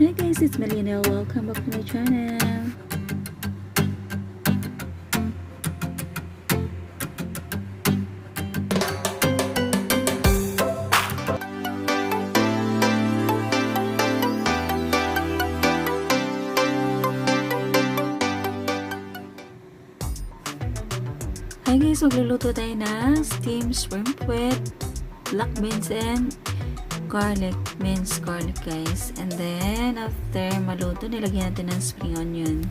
Hi guys, it's Melina. Welcome back to my channel. Hi guys, magluluto tayo ng steamed shrimp with black beans and garlic, minced garlic guys. And then after maluto, nilagyan natin ng spring onion.